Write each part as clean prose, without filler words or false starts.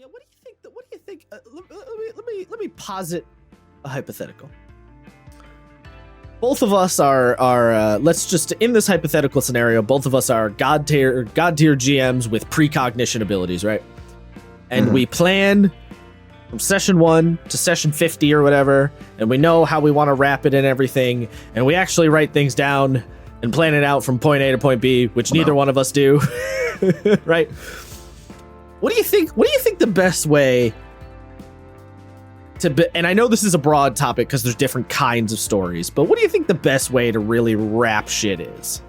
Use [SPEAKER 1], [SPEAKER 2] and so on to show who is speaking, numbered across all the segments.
[SPEAKER 1] Yeah, what do you think? What do you think? Let me posit a hypothetical. Both of us are let's just in this hypothetical scenario, both of us are god tier GMs with precognition abilities, right? And we plan from session 1 to session 50 or whatever, and we know how we want to wrap it and everything, and we actually write things down and plan it out from point A to point B, which neither one of us do. Right? What do you think the best way to be, and I know this is a broad topic because there's different kinds of stories, but what do you think the best way to really wrap shit is?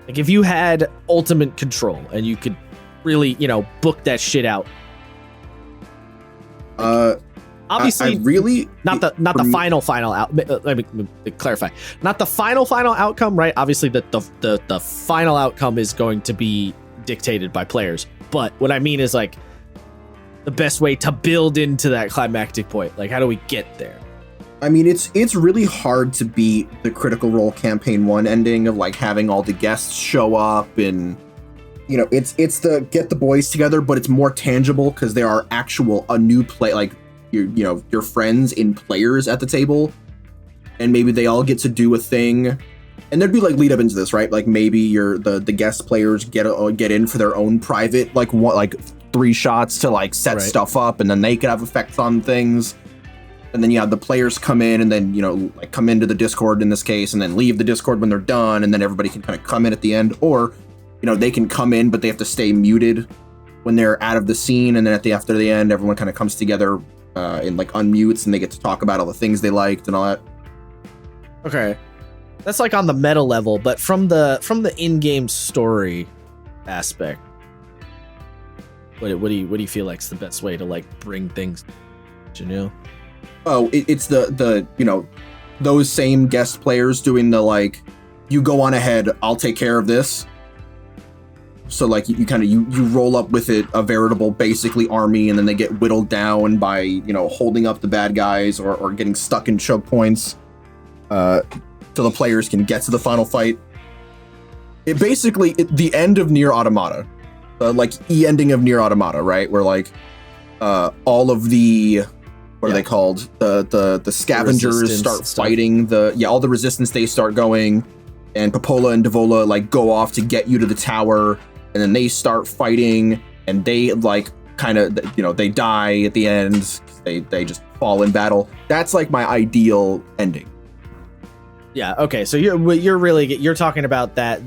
[SPEAKER 1] Like if you had ultimate control and you could really, book that shit out. Obviously, not the final out. Let me clarify. Not the final outcome, right? Obviously, the final outcome is going to be dictated by players. But what I mean is like the best way to build into that climactic point. Like, how do we get there?
[SPEAKER 2] I mean, it's really hard to beat the Critical Role Campaign 1 ending of like having all the guests show up and it's the get the boys together, but it's more tangible because there are a new play, like your friends in players at the table, and maybe they all get to do a thing. And there'd be like lead up into this, right? Like maybe the guest players get in for their own private like 3 shots to like set stuff up, and then they could have effects on things. And then you have the players come in and then like come into the Discord in this case, and then leave the Discord when they're done, and then everybody can kind of come in at the end, or they can come in but they have to stay muted when they're out of the scene, and then after the end, everyone kind of comes together and like unmutes, and they get to talk about all the things they liked and all that.
[SPEAKER 1] Okay. That's like on the meta level, but from the in-game story aspect, what do you feel like is the best way to like bring things?
[SPEAKER 2] Oh, it's the those same guest players doing the like, you go on ahead, I'll take care of this. So like you kind of you roll up with it, a veritable basically army, and then they get whittled down by holding up the bad guys or getting stuck in choke points. So the players can get to the final fight. The end of Nier Automata, like ending of Nier Automata, right? Where like all of the what are they called? The scavengers start fighting all the resistance. They start going, and Popola and Devola like go off to get you to the tower, and then they start fighting, and they like kind of they die at the end. They just fall in battle. That's like my ideal ending.
[SPEAKER 1] Yeah. Okay. So you're talking about that.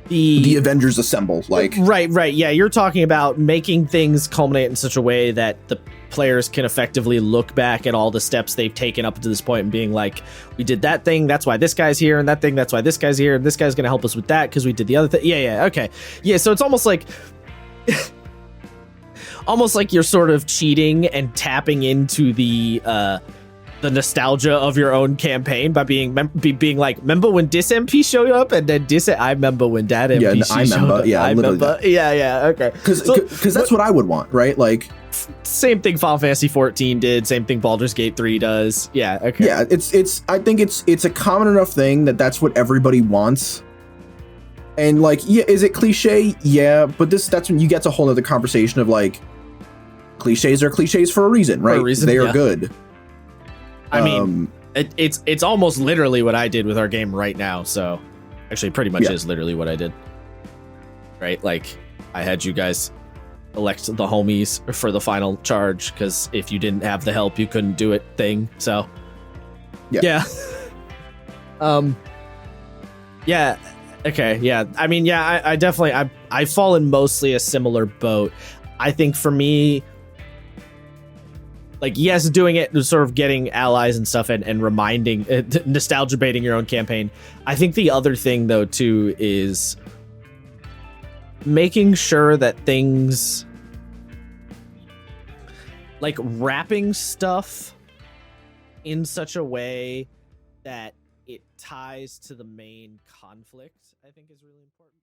[SPEAKER 1] The
[SPEAKER 2] Avengers assemble, like
[SPEAKER 1] right. Yeah, you're talking about making things culminate in such a way that the players can effectively look back at all the steps they've taken up to this point and being like, we did that thing, that's why this guy's here, and that thing, that's why this guy's here, and this guy's gonna help us with that because we did the other thing. Yeah. Okay. Yeah. So it's almost like. Almost like you're sort of cheating and tapping into the nostalgia of your own campaign by being like, remember when this MP showed up, and then I remember when that MP showed up.
[SPEAKER 2] Yeah, I remember.
[SPEAKER 1] Yeah. Okay.
[SPEAKER 2] Because that's what I would want, right? Like
[SPEAKER 1] same thing Final Fantasy 14 did. Same thing Baldur's Gate 3 does. Yeah. Okay.
[SPEAKER 2] Yeah. I think it's a common enough thing that's what everybody wants. And like, yeah, is it cliche? Yeah, but that's when you get to a whole other conversation of like, cliches are cliches for a reason, right? They are good.
[SPEAKER 1] I mean, it's almost literally what I did with our game right now. So actually pretty much is literally what I did. Right? Like I had you guys elect the homies for the final charge because if you didn't have the help, you couldn't do it thing. So yeah. Yeah. Okay. Yeah. I mean, yeah, I definitely, I fall in mostly a similar boat. I think for me, like, yes, doing it, sort of getting allies and stuff and reminding, nostalgia baiting your own campaign. I think the other thing, though, too, is making sure that things, like wrapping stuff in such a way that it ties to the main conflict, I think is really important.